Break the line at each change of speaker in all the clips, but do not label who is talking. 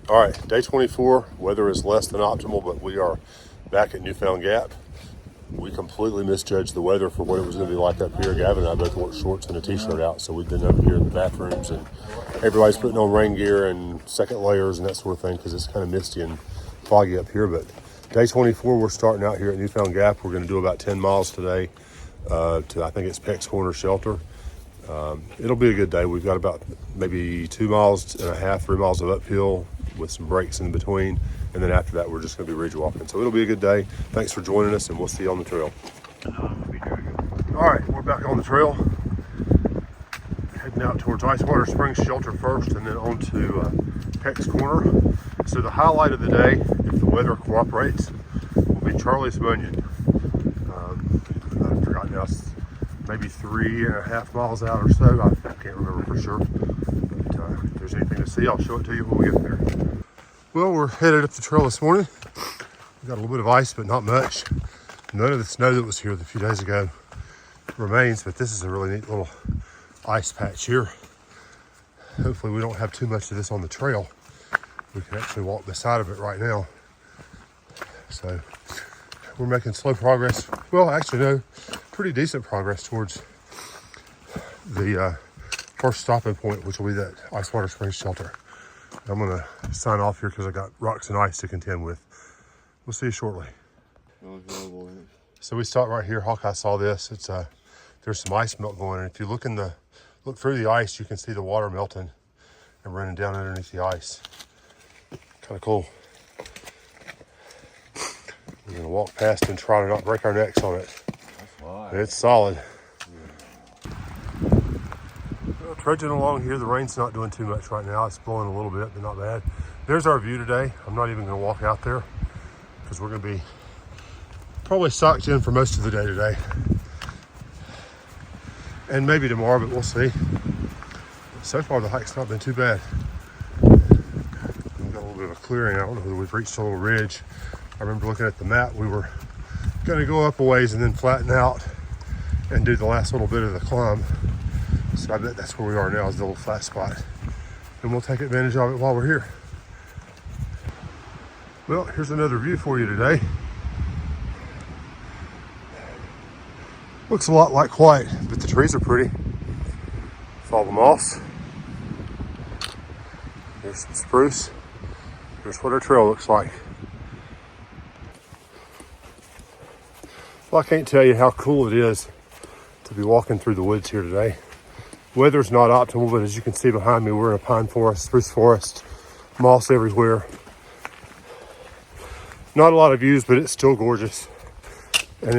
All right, day 24. Weather is less than optimal, but we are back at Newfound Gap. We completely misjudged the weather for what it was going to be like up here. Gavin and I both wore shorts and a t-shirt out, so we've been up here in the bathrooms, and everybody's putting on rain gear and second layers and that sort of thing because it's kind of misty and foggy up here. But day 24, we're starting out here at Newfound Gap. We're going to do about 10 miles today to, I think it's Pecks Corner shelter. It'll be a good day. We've got about maybe 2.5 miles, 3 miles of uphill with some breaks in between. And then after that, we're just going to be ridge walking. So it'll be a good day. Thanks for joining us, and we'll see you on the trail. All right, we're back on the trail. Heading out towards Icewater Springs Shelter first, and then on to Pecks Corner. So the highlight of the day, if the weather cooperates, will be Charlie's Bunion. I forgot now, it's maybe 3.5 miles out or so. I can't remember for sure. But if there's anything to see, I'll show it to you when we get there. Well, we're headed up the trail this morning. We got a little bit of ice, but not much. None of the snow that was here a few days ago remains, but this is a really neat little ice patch here. Hopefully we don't have too much of this on the trail. We can actually walk beside of it right now. So we're making slow progress. Well, actually no, pretty decent progress towards the first stopping point, which will be that Icewater Springs shelter. I'm gonna sign off here because I got rocks and ice to contend with. We'll see you shortly. So we stopped right here. Hawkeye saw this. It's there's some ice melt going, and if you look through the ice, you can see the water melting and running down underneath the ice. Kind of cool. We're gonna walk past and try to not break our necks on it. It's solid. Well, trudging along here, the rain's not doing too much right now. It's blowing a little bit, but not bad. There's our view today. I'm not even gonna walk out there because we're gonna be probably socked in for most of the day today. And maybe tomorrow, but we'll see. So far, the hike's not been too bad. We've got a little bit of a clearing. I don't know whether we've reached a little ridge. I remember looking at the map, we were gonna go up a ways and then flatten out and do the last little bit of the climb. So I bet that's where we are now, is the little flat spot. And we'll take advantage of it while we're here. Well, here's another view for you today. Looks a lot like white, but the trees are pretty. Follow the moss. There's some spruce. Here's what our trail looks like. Well, I can't tell you how cool it is to be walking through the woods here today. Weather's not optimal, but as you can see behind me, we're in a pine forest, spruce forest, moss everywhere. Not a lot of views, but it's still gorgeous. And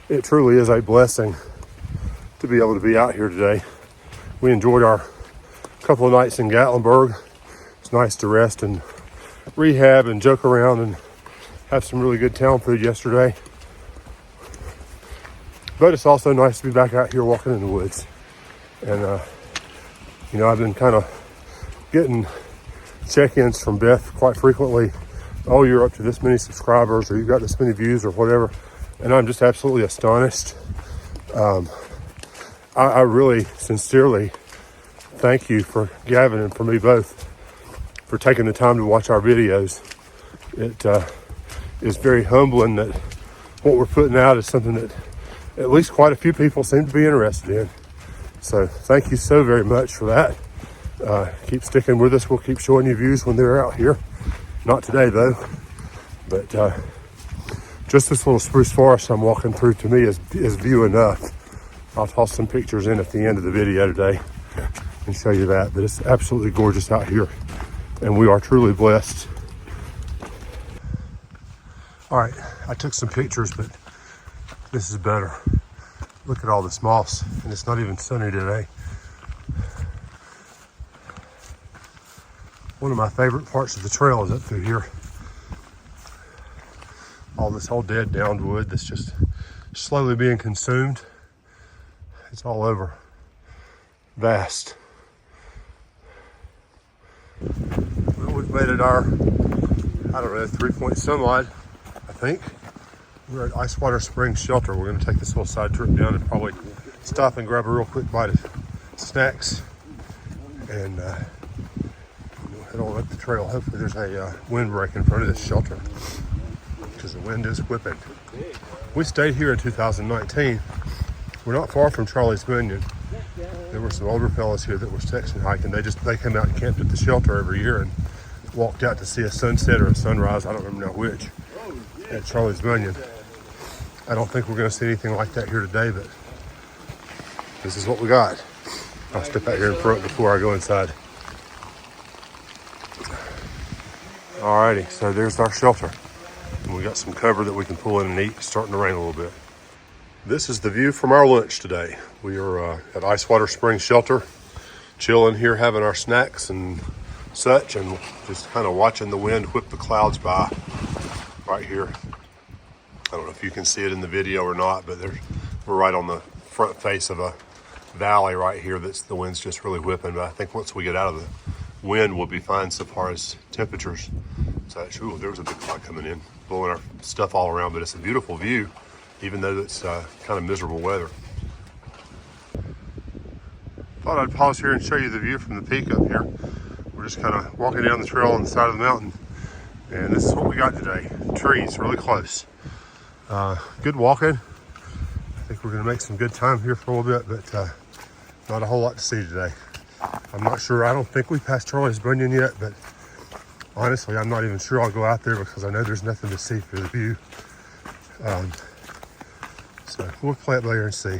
it truly is a blessing to be able to be out here today. We enjoyed our couple of nights in Gatlinburg. It's nice to rest and rehab and joke around and have some really good town food yesterday. But it's also nice to be back out here walking in the woods. And, I've been kind of getting check-ins from Beth quite frequently. Oh, you're up to this many subscribers, or you've got this many views, or whatever. And I'm just absolutely astonished. I really sincerely thank you for Gavin and for me both for taking the time to watch our videos. It is very humbling that what we're putting out is something that at least quite a few people seem to be interested in. So thank you so very much for that. Keep sticking with us. We'll keep showing you views when they're out here. Not today though, but just this little spruce forest I'm walking through, to me, is view enough. I'll toss some pictures in at the end of the video today and show you that. But it's absolutely gorgeous out here, and we are truly blessed. All right, I took some pictures, but this is better. Look at all this moss, and it's not even sunny today. One of my favorite parts of the trail is up through here. All this whole dead downed wood that's just slowly being consumed. It's all over. Vast. Well, we've made it our, 3-point some odd, I think. We're at Icewater Springs Shelter. We're gonna take this little side trip down and probably stop and grab a real quick bite of snacks. And head on up the trail. Hopefully there's a windbreak in front of this shelter because the wind is whipping. We stayed here in 2019. We're not far from Charlie's Bunion. There were some older fellas here that were section hiking. They came out and camped at the shelter every year and walked out to see a sunset or a sunrise, I don't remember now which, at Charlie's Bunion. I don't think we're going to see anything like that here today, but this is what we got. I'll step out here in front before I go inside. Alrighty, so there's our shelter. And we got some cover that we can pull in and eat. It's starting to rain a little bit. This is the view from our lunch today. We are at Icewater Springs Shelter, chilling here, having our snacks and such, and just kind of watching the wind whip the clouds by right here. I don't know if you can see it in the video or not, but we're right on the front face of a valley right here that's the wind's just really whipping. But I think once we get out of the wind, we'll be fine so far as temperatures. So, ooh, there was a big cloud coming in, blowing our stuff all around, but it's a beautiful view, even though it's kind of miserable weather. Thought I'd pause here and show you the view from the peak up here. We're just kind of walking down the trail on the side of the mountain, and this is what we got today. Trees really close. Good walking. I think we're going to make some good time here for a little bit, but not a whole lot to see today. I'm not sure. I don't think we passed Charlie's Bunion yet, but honestly, I'm not even sure I'll go out there because I know there's nothing to see for the view. So we'll play it later and see.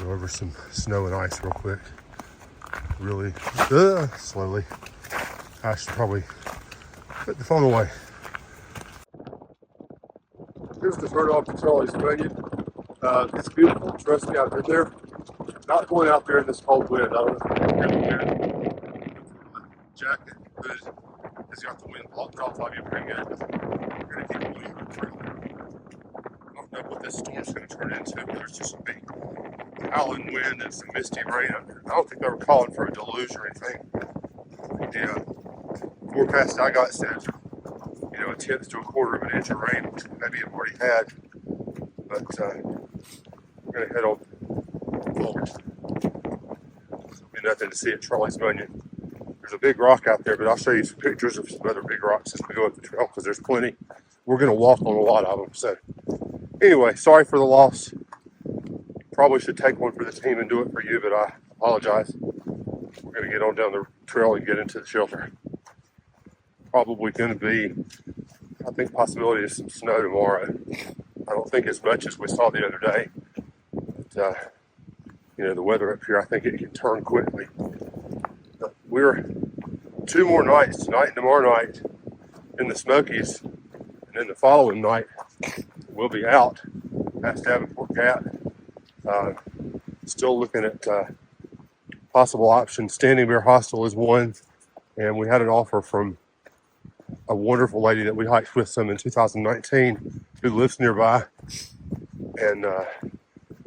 Go over some snow and ice real quick. Really slowly. I should probably put the phone away. Here's the turn off to Charlie's Bunion. It's beautiful. Trust me, I've been there. Not going out there in this cold wind. I don't know if you can hear the jacket, but it's got the wind blocked off of you pretty good. We're going to keep moving the trail. I don't know what this storm's going to turn into, but there's just a big howling wind and some misty rain. I don't think they were calling for a deluge or anything. The forecast I got said, a tenth to a quarter of an inch of rain, which maybe I've already had. But we're going to head on forward. There'll be nothing to see at Charlie's Bunion. There's a big rock out there, but I'll show you some pictures of some other big rocks as we go up the trail because there's plenty. We're going to walk on a lot of them. So anyway, sorry for the loss. Probably should take one for the team and do it for you, but I apologize. We're going to get on down the trail and get into the shelter. Probably going to be, I think, possibility of some snow tomorrow. I don't think as much as we saw the other day. But, the weather up here, I think it can turn quickly. But we're 2 more nights, tonight and tomorrow night, in the Smokies. And then the following night, we'll be out past Davenport Gap. Still looking at possible options. Standing Bear Hostel is one. And we had an offer from a wonderful lady that we hiked with some in 2019 who lives nearby. And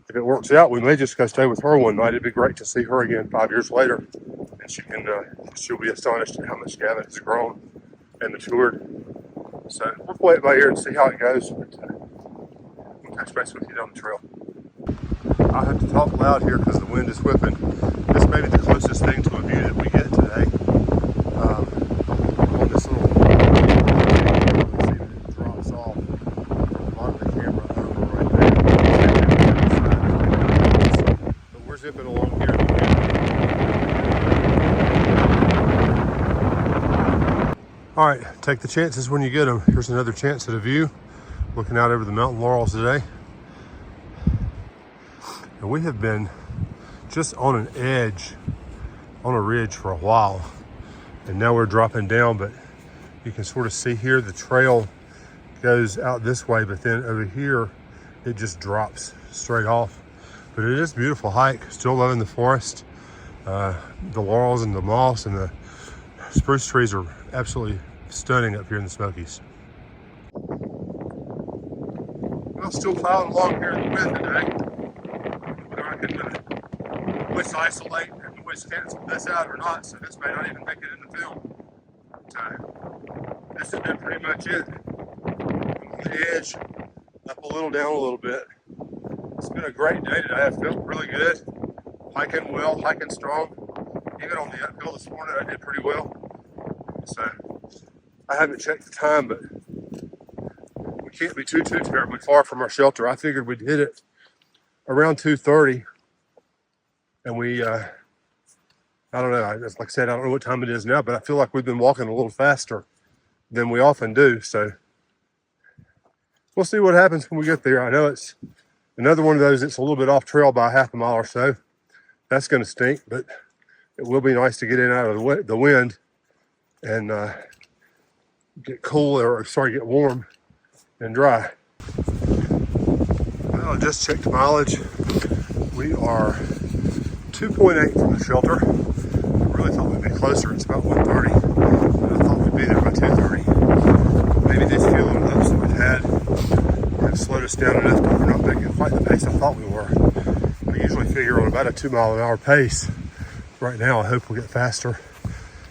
if it works out, we may just go stay with her one night. It'd be great to see her again 5 years later. And she'll be astonished at how much Gavin has grown and matured. So we'll play it by ear and see how it goes. But we'll touch base with you down the trail. I have to talk loud here because the wind is whipping. This may be the closest thing to a view that we get today. On this little, let's see if it drops off from the bottom of the camera over right there. But we're zipping along here. All right, take the chances when you get them. Here's another chance at a view, looking out over the mountain laurels today. And we have been just on an edge, on a ridge for a while. And now we're dropping down, but you can sort of see here the trail goes out this way, but then over here, it just drops straight off. But it is a beautiful hike. Still loving the forest. The laurels and the moss and the spruce trees are absolutely stunning up here in the Smokies. Well, still plowing along here in the wind today. Whether I can which isolate and which cancel this out or not, so this may not even make it in the film. But, this has been pretty much it. On the edge, up a little, down a little bit. It's been a great day today. I felt really good. Hiking well, hiking strong. Even on the uphill this morning, I did pretty well. So I haven't checked the time, but we can't be too terribly far from our shelter. I figured we'd hit it around 2:30, and we I don't know. Like I said, I don't know what time it is now, but I feel like we've been walking a little faster than we often do. So we'll see what happens when we get there. I know it's another one of those that's a little bit off trail by half a mile or so. That's going to stink, but it will be nice to get in out of the wind and get warm and dry. Well, I just checked mileage. We are 2.8 from the shelter. I really thought we'd be closer. It's about 1:30. I thought we'd be there by 2:30. Maybe these few little ups that we've had have slowed us down enough that we're not making quite the pace I thought we were. I usually figure on about a 2 mile an hour pace. Right now, I hope we'll get faster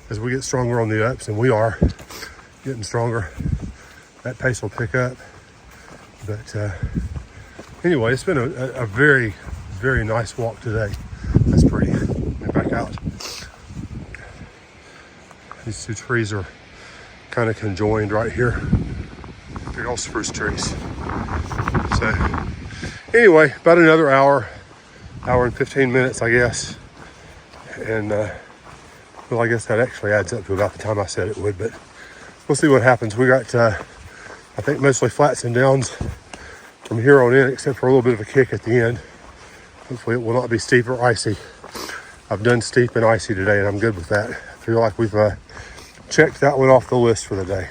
as we get stronger on the ups, and we are getting stronger. That pace will pick up. But anyway, it's been a very, very nice walk today. That's pretty. Let me back out. These two trees are kind of conjoined right here. Big old spruce trees. So anyway, about another hour and 15 minutes, I guess. And well, I guess that actually adds up to about the time I said it would, but we'll see what happens. We got, I think, mostly flats and downs from here on in, except for a little bit of a kick at the end. Hopefully it will not be steep or icy. I've done steep and icy today, and I'm good with that. I feel like we've checked that one off the list for the day.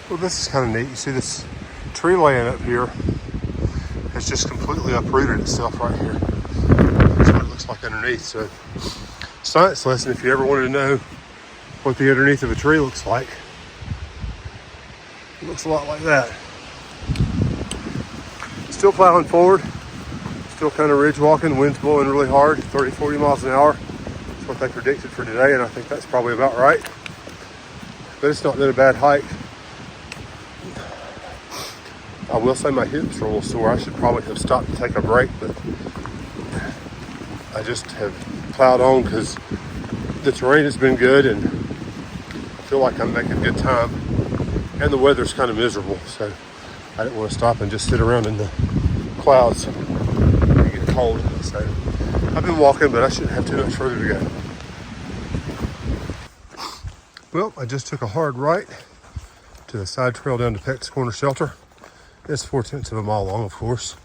Well, this is kind of neat. You see this tree laying up here has just completely uprooted itself right here. That's what it looks like underneath. So, science lesson, if you ever wanted to know what the underneath of a tree looks like, it looks a lot like that. Still plowing forward, still kind of ridge walking, wind's blowing really hard, 30-40 miles an hour. That's what they predicted for today, and I think that's probably about right. But it's not been a bad hike. I will say my hips are a little sore. I should probably have stopped to take a break, but I just have plowed on because the terrain has been good and I feel like I'm making good time. And the weather's kind of miserable, so I didn't want to stop and just sit around in the clouds and get cold. So I've been walking, but I shouldn't have too much further to go. Well, I just took a hard right to the side trail down to Pecks Corner shelter. It's 4/10 of a mile long, of course.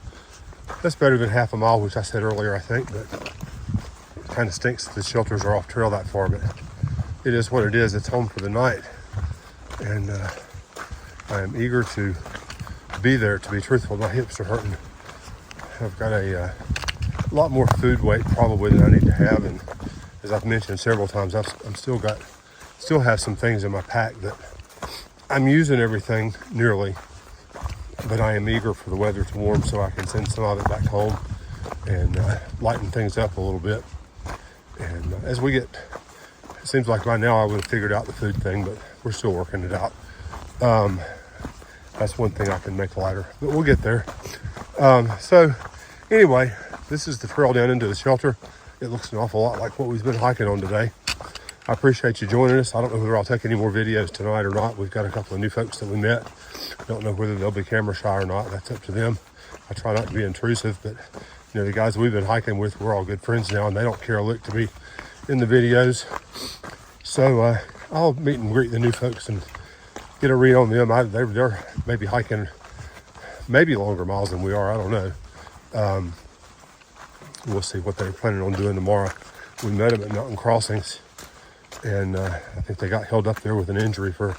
That's better than half a mile, which I said earlier, I think, but it kind of stinks that the shelters are off trail that far, but it is what it is. It's home for the night, and I am eager to be there. To be truthful, my hips are hurting. I've got a lot more food weight probably than I need to have, and as I've mentioned several times, I'm still have some things in my pack that I'm using everything nearly, but I am eager for the weather to warm so I can send some of it back home and lighten things up a little bit. And as we get, it seems like by now I would have figured out the food thing, but we're still working it out. That's one thing I can make lighter, but we'll get there. So anyway, this is the trail down into the shelter. It looks an awful lot like what we've been hiking on today. I appreciate you joining us. I don't know whether I'll take any more videos tonight or not. We've got a couple of new folks that we met. Don't know whether they'll be camera shy or not. That's up to them. I try not to be intrusive, but you know, the guys we've been hiking with, we're all good friends now, and they don't care a lick to be in the videos. So I'll meet and greet the new folks and get a read on them. They're maybe hiking maybe longer miles than we are. I don't know. We'll see what they're planning on doing tomorrow. We met them at Mountain Crossings, and I think they got held up there with an injury for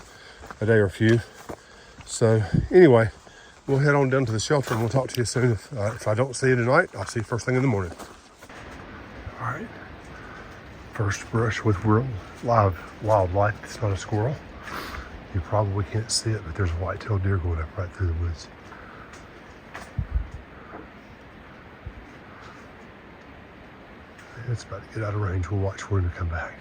a day or few. So anyway, we'll head on down to the shelter and we'll talk to you soon. If I don't see you tonight, I'll see you first thing in the morning. All right. First brush with real live wildlife. It's not a squirrel. You probably can't see it, but there's a white-tailed deer going up right through the woods. It's about to get out of range. We'll watch for him to come back.